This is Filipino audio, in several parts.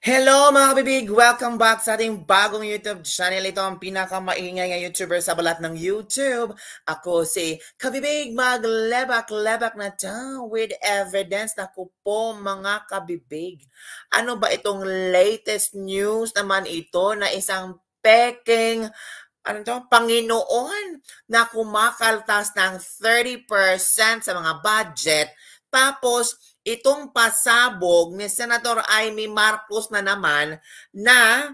Hello mga kabibig! Welcome back sa ating bagong YouTube channel. Ito ang pinakamaingay nga YouTuber sa balat ng YouTube. Ako si Kabibig maglebak-lebak na to with evidence. Naku po mga kabibig. Ano ba itong latest news naman ito na isang peking Panginoon na kumakaltas ng 30% sa mga budget. Tapos, itong pasabog ni Senator Amy Marcos na naman na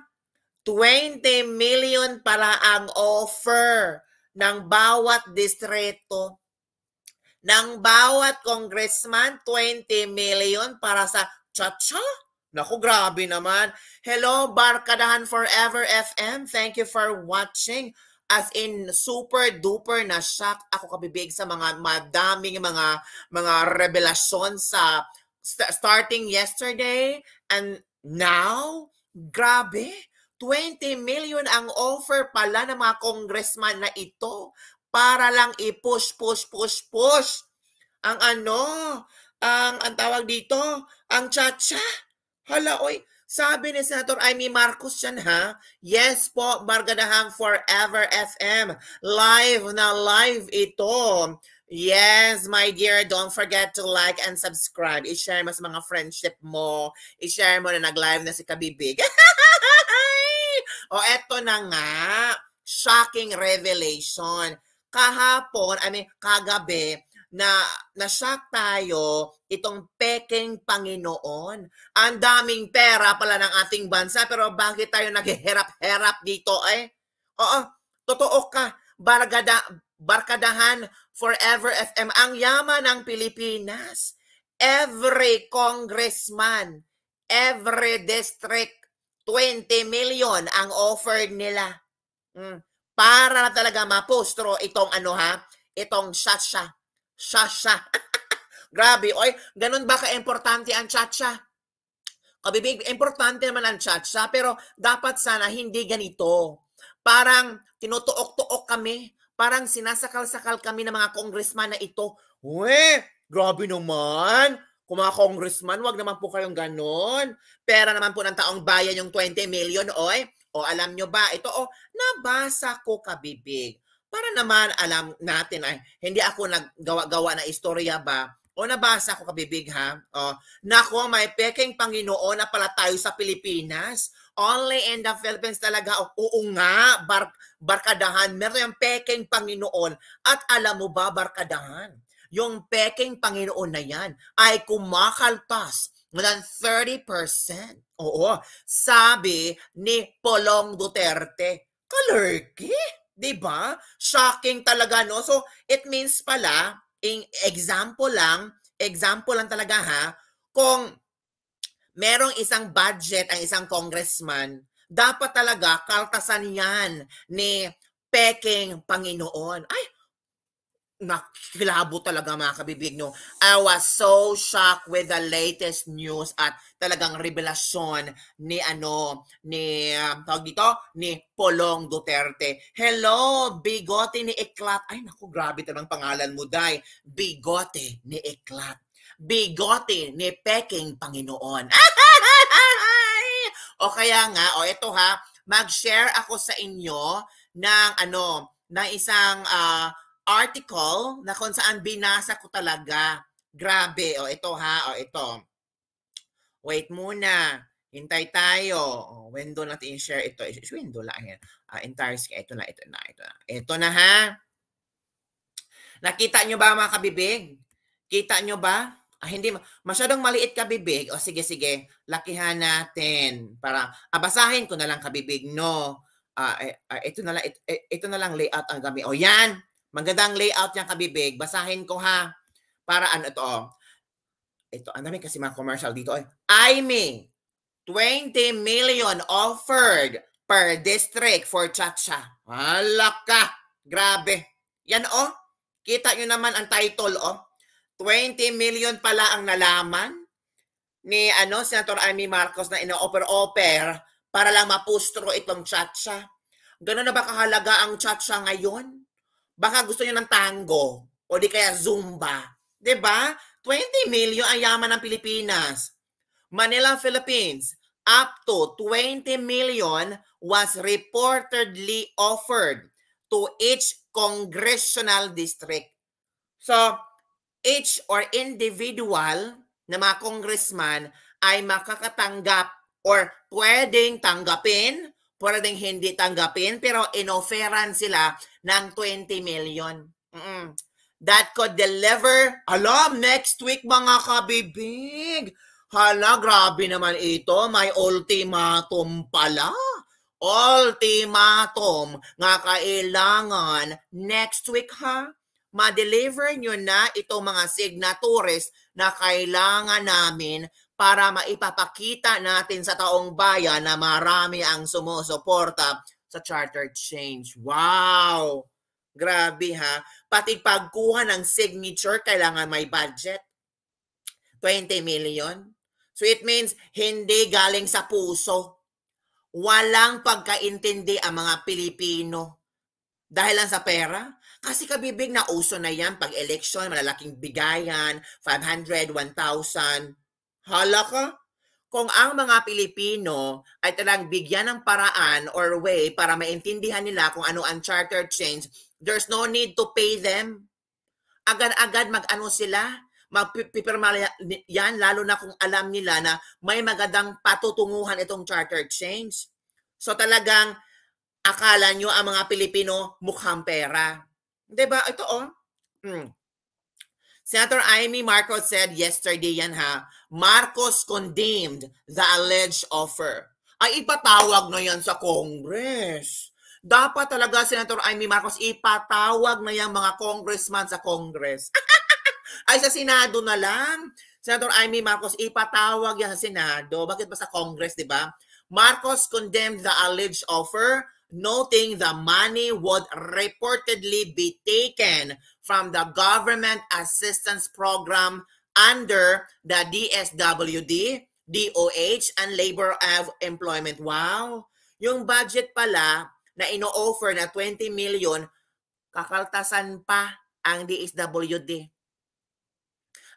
20 million para ang offer ng bawat distrito. Ng bawat congressman, 20 million para sa cha-cha? Naku, grabe naman. Hello, Barkadahan Forever FM. Thank you for watching. As in, super duper na shock ako kabibig sa mga madaming mga revelasyon sa starting yesterday and now. Grabe, 20 million ang offer pala ng mga congressman na ito para lang i-push ang ang tawag dito, ang cha-cha. Hala, oy, sabi ni Senator Amy Marcos yan, ha? Yes po, Barkadahan Forever FM. Live na live ito. Yes, my dear, don't forget to like and subscribe. I-share mo sa mga friendship mo. I-share mo na nag-live na si Kabibig. O, eto na nga. Shocking revelation. Kagabi, na-shock tayo itong peking Panginoon. Ang daming pera pala ng ating bansa, pero bakit tayo naghihirap-hirap dito Oo, totoo ka. Barkadahan Forever FM. Ang yaman ng Pilipinas. Every congressman, every district, 20 million ang offered nila. Para na talaga mapostro itong itong Shasha. Grabe, oy, ganun ba ka-importante ang chacha? Kabibig, importante naman ang chacha, pero dapat sana hindi ganito. Parang tinutuok-tuok kami, parang sinasakal-sakal kami ng mga congressman na ito. Uwe, grabe naman. Kung mga congressman, wag naman po kayong ganon. Pera naman po ng taong bayan yung 20 million, oy. O alam nyo ba, ito nabasa ko kabibig. Para naman alam natin hindi ako naggawa-gawa na istorya ba? O nabasa ko kabibig ha? Nako, may peking Panginoon na pala tayo sa Pilipinas. Only in the Philippines talaga. Oo nga, Barkadahan. Meron yung peking Panginoon. At alam mo ba, Barkadahan, yung peking Panginoon na yan ay kumakaltas ng 30%. Oo, sabi ni Polong Duterte. Kalerki? Diba? Shocking talaga, no? So, it means pala, example lang talaga ha, kung merong isang budget ang isang congressman, dapat talaga kaltasan yan ni peking Panginoon. Ay, nakilabo talaga mga kabibig, no? I was so shocked with the latest news at talagang revelasyon ni tawag dito, ni Polong Duterte. Hello, Bigote ni Eklat. Ay naku, grabe talagang pangalan mo, Day. Bigote ni Eklat. Bigote ni peking Panginoon. O kaya nga, ito ha, mag-share ako sa inyo ng ng isang article na kung saan binasa ko talaga. Grabe. Ito ha. Ito. Wait muna. Hintay tayo. Window natin i-share ito. Window lang yan. Entire screen. Ito na. Ito na ha. Nakita nyo ba mga kabibig? Kita nyo ba? Hindi. Masyadong maliit kabibig. Sige. Lakihan natin. Para, basahin ko na lang kabibig. No. Ito na lang layout ang gamit. Yan. Magandang layout niya kabibig. Basahin ko ha. Para ito, ang dami kasi mga commercial dito. Amy, 20 million offered per district for chacha. Alaka. Grabe. Yan Kita nyo naman ang title 20 million pala ang nalaman ni Senator Amy Marcos na ino-offer para lang mapustro itong chacha. Gano'n na ba kahalaga ang chacha ngayon? Baka gusto niyo ng tango o di kaya zumba. 'Di ba? 20 million ang yaman ng Pilipinas. Manila, Philippines. up to 20 million was reportedly offered to each congressional district. So, each or individual na mga congressman ay makakatanggap or pwedeng tanggapin, pwedeng hindi tanggapin, pero inoferan sila ng 20 million. That could deliver, next week mga kabibig. Grabe naman ito. May ultimatum pala. Ultimatum nga kailangan next week ha. Ma-deliver nyo na itong mga signatures na kailangan namin para maipapakita natin sa taong bayan na marami ang sumusuporta sa charter change. Wow! Grabe ha. Pati pagkuha ng signature, kailangan may budget. 20 million. So it means hindi galing sa puso. Walang pagkaintindi ang mga Pilipino. Dahil lang sa pera. Kasi kabibig na uso na yan pag election, malalaking bigayan, 500, 1,000. Hala ka? Kung ang mga Pilipino ay talagang bigyan ng paraan or way para maintindihan nila kung ano ang charter change, there's no need to pay them. Agad-agad mag-ano sila, magpipirma yan, lalo na kung alam nila na may magandang patutunguhan itong charter change. So talagang akala nyo ang mga Pilipino mukhang pera. Diba? Ito Senator Amy Marcos said yesterday yan ha, Marcos condemned the alleged offer. Ay ipatawag na yan sa Congress. Dapat talaga Senator Amy Marcos ipatawag na yan mga congressman sa Congress. Ay sa Senado na lang. Senator Amy Marcos ipatawag yan sa Senado. Bakit ba sa Congress, di ba? Marcos condemned the alleged offer, noting the money would reportedly be taken from the government assistance program under the DSWD, DOH, and Labor of Employment. Wow! Yung budget pala na ino-offer na 20 million, kakaltasan pa ang DSWD,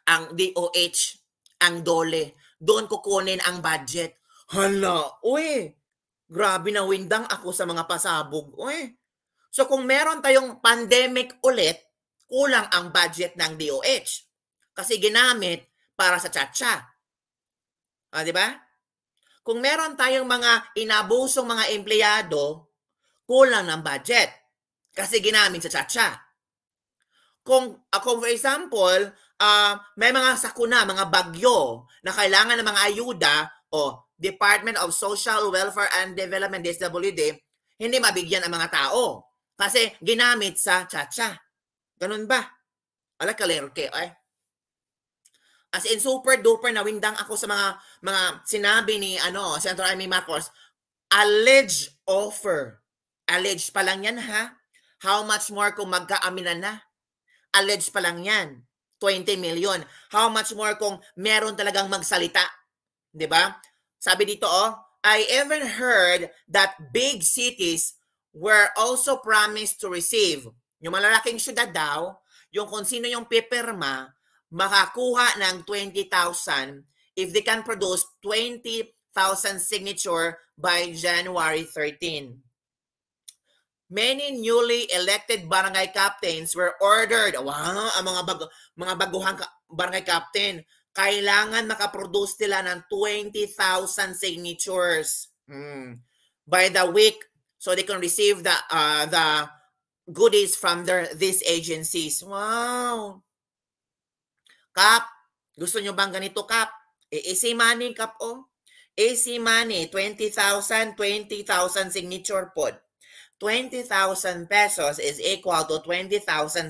ang DOH, ang DOLE. Doon kukunin ang budget. Hala, grabe na windang ako sa mga pasabog. So kung meron tayong pandemic ulit, kulang ang budget ng DOH. Kasi ginamit para sa tsa-tsa. Di ba? Kung meron tayong mga inabusong mga empleyado, kulang ng budget. Kasi ginamit sa tsa-tsa. Kung for example, may mga sakuna, mga bagyo na kailangan ng mga ayuda Department of Social Welfare and Development, DSWD, hindi mabigyan ang mga tao. Kasi ginamit sa tsa-tsa. Ganun ba? Ala kalerke, As in, super duper nawindang ako sa mga sinabi ni Senator Amy Marcos. Alleged offer. Alleged pa lang yan ha. How much more kung magkaaminan na? Alleged pa lang yan. 20 million. How much more kung meron talagang magsalita? Diba? Sabi dito, I even heard that big cities were also promised to receive. Yung malalaking syudad daw, yung kung sino yung pipirma, makakuha ng 20,000 if they can produce 20,000 signature by January 13. Many newly elected barangay captains were ordered. Wow, ang mga baguhang barangay captain, kailangan makaproduce sila ng 20,000 signatures by the week so they can receive the goodies from these agencies. Wow! Kap, gusto nyo bang ganito, Kap? Easy money, Kap, Easy money, 20,000 signature pod. 20,000 pesos is equal to 20,000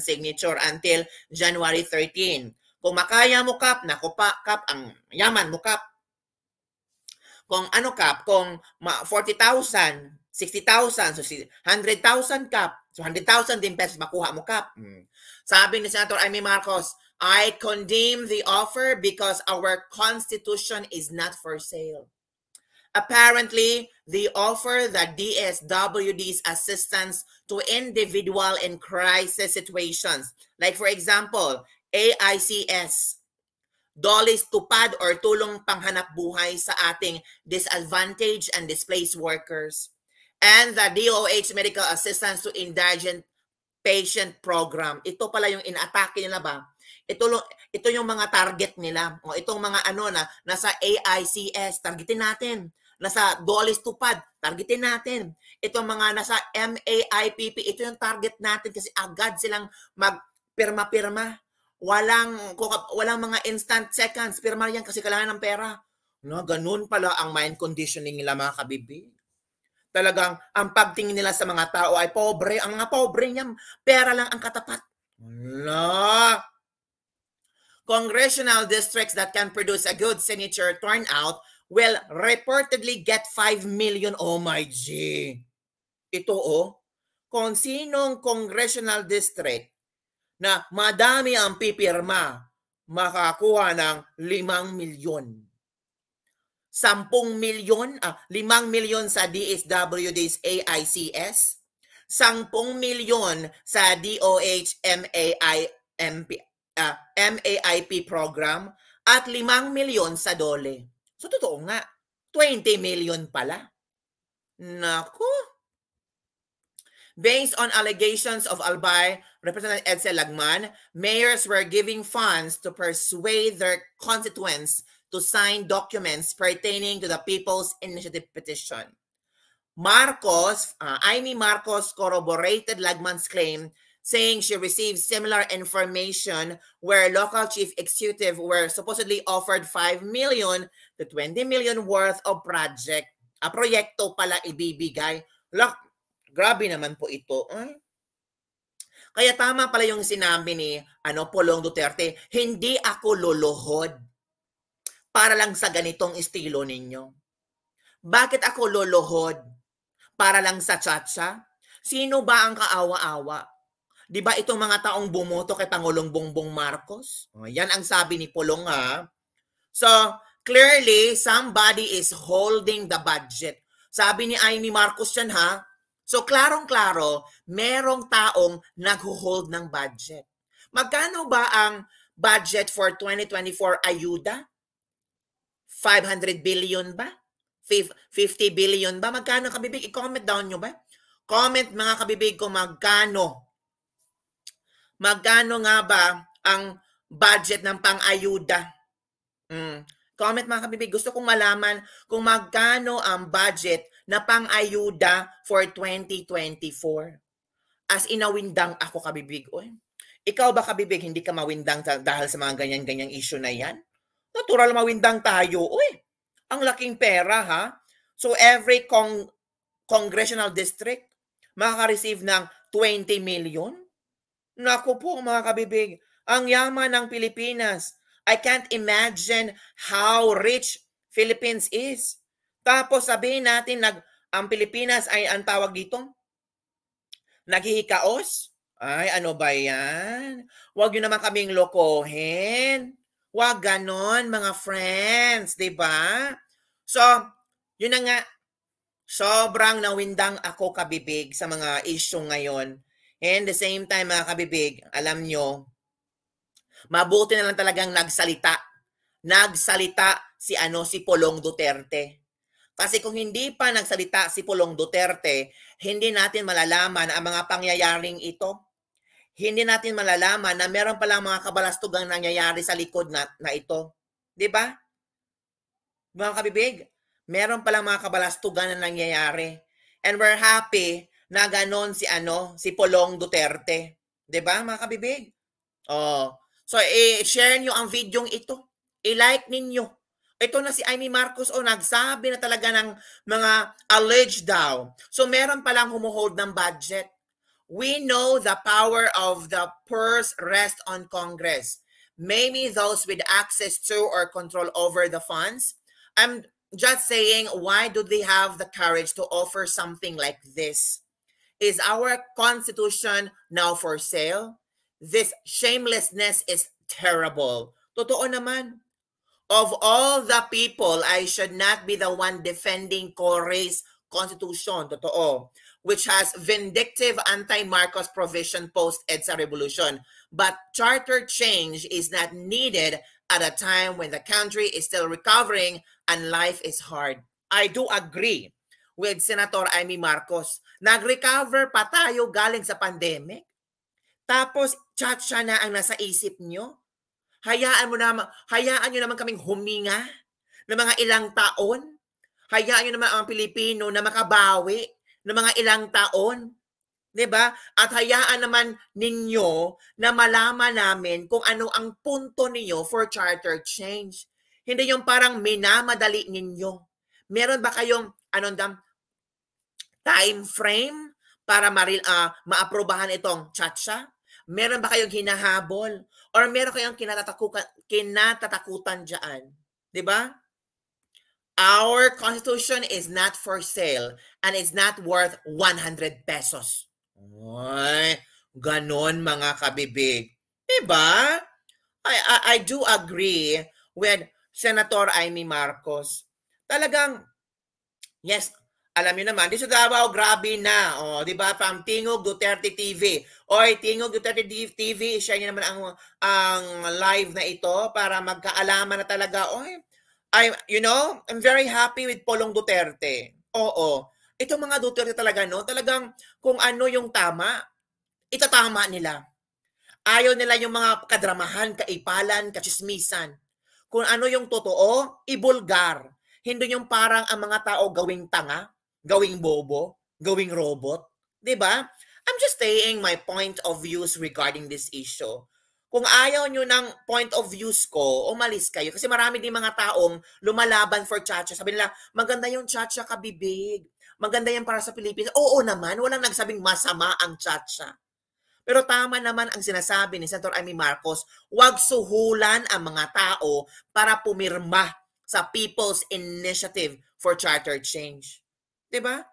signature until January 13. Kung makaya mo, Kap, naku pa, Kap, ang yaman mo, Kap. Kung Kap, kung 40,000, 60,000, so 100,000, Kap. So 100,000 din pesos makuha mo, Kap. Sabi ni Senator Amy Marcos, I condemn the offer because our Constitution is not for sale. Apparently, they offer the DSWD's assistance to individual in crisis situations. Like, for example, AICS. DOLI's tupad or tulong panghanap buhay sa ating disadvantaged and displaced workers, and the DOH Medical Assistance to Indigent Patient Program. Ito pala yung inaatake nila ba? Ito yung mga target nila. O itong mga ano na nasa AICS, targetin natin. Nasa DOLI's tupad, targetin natin. Itong mga nasa MAIPP, ito yung target natin kasi agad silang magpirma-pirma. Walang mga instant seconds. Pirma yan kasi kailangan ng pera. No, ganun pala ang mind conditioning nila mga kabibig. Talagang ang pagtingin nila sa mga tao ay pobre. Ang mga pobre niyan, pera lang ang katapat. Wala. Congressional districts that can produce a good signature turnout will reportedly get 5 million. Oh my G. Ito kung sinong congressional district na madami ang pipirma, makakuha ng 5 milyon. 10 milyon, 5 milyon sa DSWD's AICS, 10 milyon sa DOH MAIP program, at 5 milyon sa DOLE. So, totoo nga, 20 million pala. Naku! Based on allegations of Albay, Representative Edsel Lagman, mayors were giving funds to persuade their constituents to sign documents pertaining to the People's Initiative petition. Amy Marcos corroborated Lagman's claim, saying she received similar information where local chief executive were supposedly offered 5 million to 20 million worth of proyekto pala ibibigay. Look, grabe naman po ito. Kaya tama pala yung sinabi ni Pulong Duterte, hindi ako luluhod para lang sa ganitong estilo ninyo. Bakit ako luluhod? Para lang sa tsa-tsa? Sino ba ang kaawa-awa? Di ba itong mga taong bumoto kay Pangulong Bongbong Marcos? Yan ang sabi ni Pulong ha. So, clearly, somebody is holding the budget. Sabi ni Amy Marcos yan ha. So, klarong-klaro, merong taong nag-hold ng budget. Magkano ba ang budget for 2024 ayuda? 500 billion ba? 50 billion ba? Magkano kabibig? I-comment down nyo ba? Comment mga kabibig kung magkano. Magkano nga ba ang budget ng pang-ayuda? Comment mga kabibig. Gusto kong malaman kung magkano ang budget na pang-ayuda for 2024. As inawindang ako kabibig. Ikaw ba kabibig, hindi ka mawindang dahil sa mga ganyan-ganyang issue na yan? Natural mawindang tayo. Ang laking pera ha. So every congressional district makaka-receive ng 20 million. Naku po mga kabibig, ang yaman ng Pilipinas. I can't imagine how rich Philippines is. Tapos sabihin natin ang Pilipinas ay ang tawag dito, naghihikaos? Ay, ano ba yan? Huwag nyo naman kaming lokohin. Huwag ganon, mga friends, di ba? So, yun na nga, sobrang nawindang ako kabibig sa mga issue ngayon. And the same time, mga kabibig, alam nyo, mabuti na lang talagang nagsalita. Nagsalita si Pulong Duterte. Kasi kung hindi pa nagsalita si Pulong Duterte, hindi natin malalaman ang mga pangyayaring ito. Hindi natin malalaman na meron palang mga kabalastugang nangyayari sa likod na ito. Di ba? Mga kabibig, meron palang mga kabalastugan na nangyayari. And we're happy na ganon si Pulong Duterte. Di ba, mga kabibig? So, i-share nyo ang video ito. I-like ninyo. Ito na si Amy Marcos nagsabi na talaga ng mga alleged daw. So meron palang humuhold ng budget. We know the power of the purse rests on Congress. Maybe those with access to or control over the funds. I'm just saying, why do they have the courage to offer something like this? Is our Constitution now for sale? This shamelessness is terrible. Totoo naman. Of all the people, I should not be the one defending Cory's Constitution, totoo, which has vindictive anti-Marcos provision post-EDSA revolution. But charter change is not needed at a time when the country is still recovering and life is hard. I do agree with Senator Amy Marcos. Nag-recover pa tayo galing sa pandemic. Tapos, tsa-tsa na ang nasa isip nyo. Hayaan nyo naman kaming huminga ng mga ilang taon. Hayaan nyo naman ang Pilipino na makabawi ng mga ilang taon. 'Di ba? At hayaan naman ninyo na malaman namin kung ano ang punto niyo for charter change. Hindi yung parang minamadali ninyo. Meron ba kayong time frame para maaprobahan itong tsa-tsa? Meron ba kayong hinahabol? Or meron kayong kinatatakutan dyan? 'Di ba? Our Constitution is not for sale and it's not worth 100 pesos. Ay, ganon mga kabibig. Diba? I do agree with Senator Amy Marcos. Talagang, yes, alam niyo naman, di sa Davao, grabe na. O, di ba? From Tingog Duterte TV. Oy, Tingog Duterte TV, share niyo naman ang live na ito para magkaalaman na talaga. Oy, I'm very happy with Polong Duterte. Oo. Itong mga Duterte talaga, no? Talagang kung ano yung tama, itatama nila. Ayaw nila yung mga kadramahan, kaipalan, katsismisan. Kung ano yung totoo, ibulgar. Hindi yung parang ang mga tao gawing tanga, gawing bobo, gawing robot. Diba? I'm just saying my point of views regarding this issue. Kung ayaw nyo ng point of views ko, umalis kayo. Kasi marami din mga taong lumalaban for tsa-tsa. Sabi nila, maganda yung tsa-tsa kabibig. Maganda yan para sa Pilipinas. Oo naman, walang nagsabing masama ang tsa-tsa. Pero tama naman ang sinasabi ni Senator Amy Marcos, huwag suhulan ang mga tao para pumirma sa People's Initiative for Charter Change. Diba?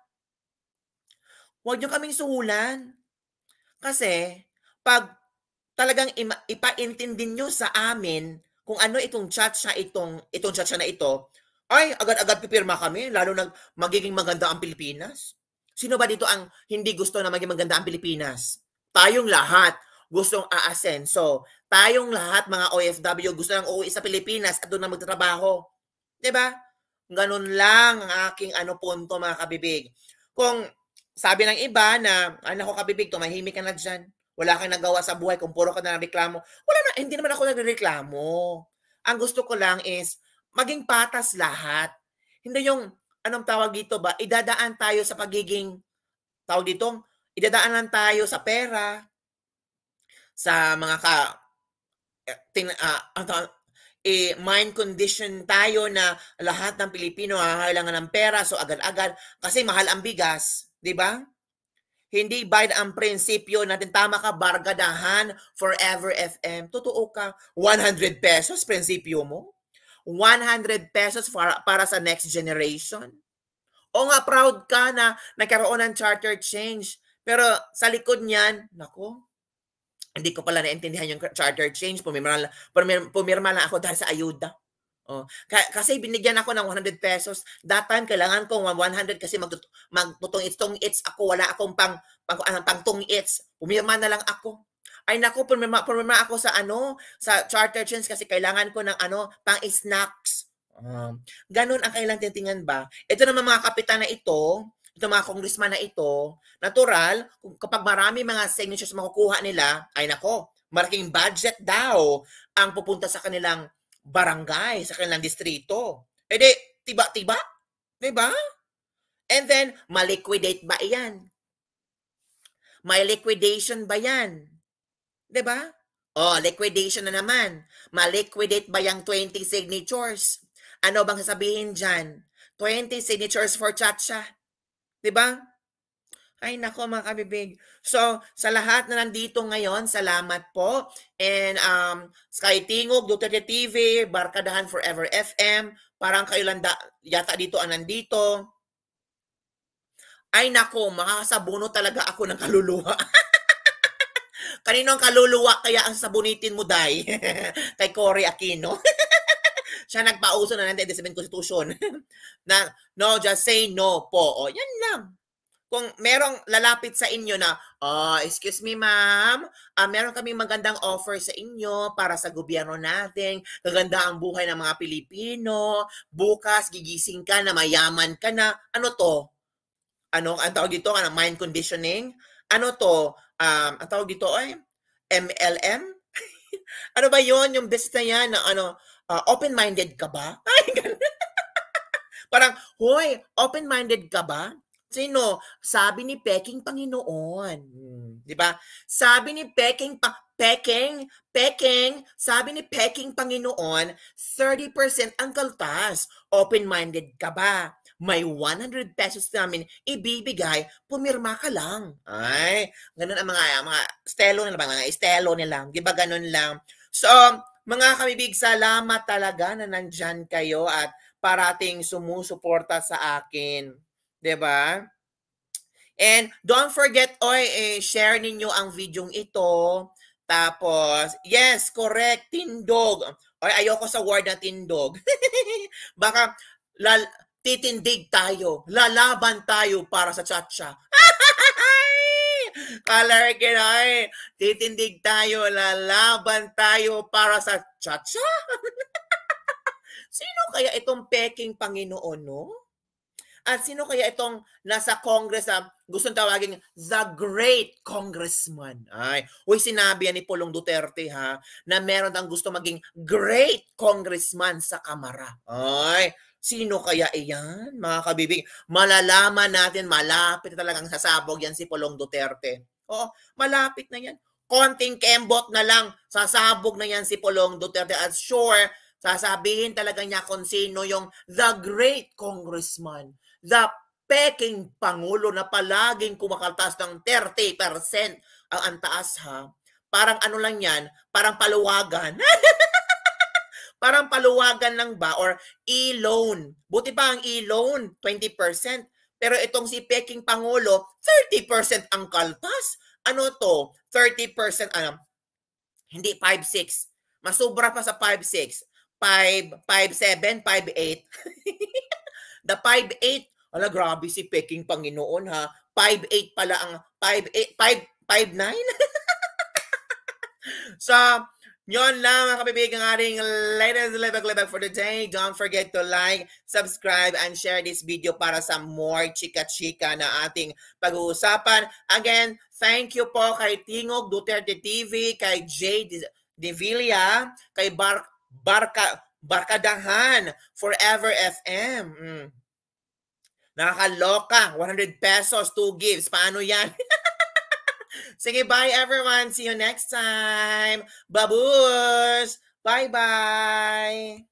Huwag nyo kaming suhulan. Kasi, pag talagang ipaintindi nyo sa amin kung ano itong tsa-tsa na ito, ay, agad-agad pipirma kami, lalo na magiging maganda ang Pilipinas. Sino ba dito ang hindi gusto na maging maganda ang Pilipinas? Tayong lahat gustong aasenso. Tayong lahat, mga OFW, gusto nang uuwi sa Pilipinas at doon na magtatrabaho. Diba? Ganun lang ang aking punto, mga kabibig. Kung sabi ng iba na, nako kabibig, tumahimik ka na dyan. Wala kang nagawa sa buhay kung puro ka na reklamo. Hindi naman ako nagreklamo. Ang gusto ko lang is, maging patas lahat. Hindi yung, anong tawag dito ba, idadaan tayo sa pagiging, idadaan lang tayo sa pera, sa mga mind condition tayo na lahat ng Pilipino kailangan ng pera, so agad-agad, kasi mahal ang bigas, di ba? Hindi bayad ang prinsipyo natin. Tama ka, bargadahan, forever FM. Totoo ka, 100 pesos prinsipyo mo? 100 pesos para sa next generation? O nga, proud ka na nagkaroon ng charter change. Pero sa likod niyan, nako, hindi ko pala naintindihan yung charter change. Pumirma lang ako dahil sa ayuda. Oh, kasi binigyan ako ng 100 pesos. That time, kailangan ko 100 kasi magtutong-its ako. Wala akong pang-tong-its. Pumirma na lang ako. Ay naku, pumirma ako sa charter change kasi kailangan ko ng pang-snacks. Ganun ang kailangan titingnan ba? Ito naman mga kapitan na ito mga congressman na ito, natural, kapag marami mga signatures makukuha nila, ay nako, malaking budget daw ang pupunta sa kanilang barangay, sa kanilang distrito. E di, tiba-tiba? Diba? And then, maliquidate ba yan? May liquidation ba yan? Diba? Oh, liquidation na naman. Maliquidate ba yung 20 signatures? Ano bang sasabihin dyan? 20 signatures for tsa-tsa. Diba? Ay, nako mga kabibig. So, sa lahat na nandito ngayon, salamat po. And Sky Tingog, Duterte TV, Barkadahan Forever FM, parang kayo lang yata dito ang nandito. Ay, nako, makakasabuno talaga ako ng kaluluwa. Kanino ang kaluluwa kaya ang sabunitin mo, Day? Kay Cory Aquino. Siya nagpauso na ng 97 Constitution. Na, no, just say no po. O, yan lang. kung merong lalapit sa inyo na, excuse me ma'am, meron kaming magandang offer sa inyo para sa gobyerno natin, gaganda ang buhay ng mga Pilipino, bukas gigising ka na mayaman ka na, ano to? Ano, ang tawag dito, mind conditioning? Ano to? Ang tawag dito ay MLM? Ano ba yon yung business na yan na ano, open-minded ka ba? Ay, ganun. Parang, hoy, open-minded ka ba? Sino? Sabi ni Peking Panginoon. 'Di ba? Sabi ni Peking sabi ni Peking Panginoon, 30% ang kaltas. Open-minded ka ba? May 100 pesos namin ibibigay, pumirma ka lang. Ay, ganun ang mga estelo nila, mga estelo nila. 'Di ba ganun lang? So, mga kabibig, salamat talaga na nandyan kayo at parating sumusuporta sa akin. 'Di ba? And don't forget, share ninyo ang videong ito. Tapos, yes, correct, tindog. Oy, ayoko sa word na tindog. Baka titindig tayo, lalaban tayo para sa Chacha. Color kinoy, titindig tayo, lalaban tayo para sa Chacha. Sino kaya itong peking Panginoon, no? At sino kaya itong nasa Congress na gustong tawagin the Great Congressman? Ay, sinabi yan ni Pulong Duterte ha, na meron ang gusto maging Great Congressman sa Kamara. Ay, sino kaya iyan, mga kabibig? Malalaman natin, malapit na talagang sasabog yan si Pulong Duterte. Oo, malapit na yan. Konting kembot na lang, sasabog na yan si Pulong Duterte. At sure, sasabihin talaga niya kung sino yung the Great Congressman. The peking Pangulo na palaging kumakaltas ng 30% ang antaas ha. Parang ano lang yan, parang paluwagan. Parang paluwagan lang ba? Or e-loan. Buti pa ang e-loan, 20%. Pero itong si peking Pangulo, 30% ang kaltas. Ano to? 30%, hindi 5.6. Masubra pa sa 5.6. 5.7, 5.8. The 5.8, ala grabe si peking Panginoon ha. 5.8 pala ang 5.9. So, yun lang mga kabibigan ating latest libag for the day. Don't forget to like, subscribe, and share this video para sa more chika-chika na ating pag-uusapan. Again, thank you po kay Tingog Duterte TV, kay Jay De Villa, kay Barkadahan, Forever FM. Nakakaloka. 100 pesos, 2 gives. Paano yan? Sige, bye everyone. See you next time. Babush! Bye-bye!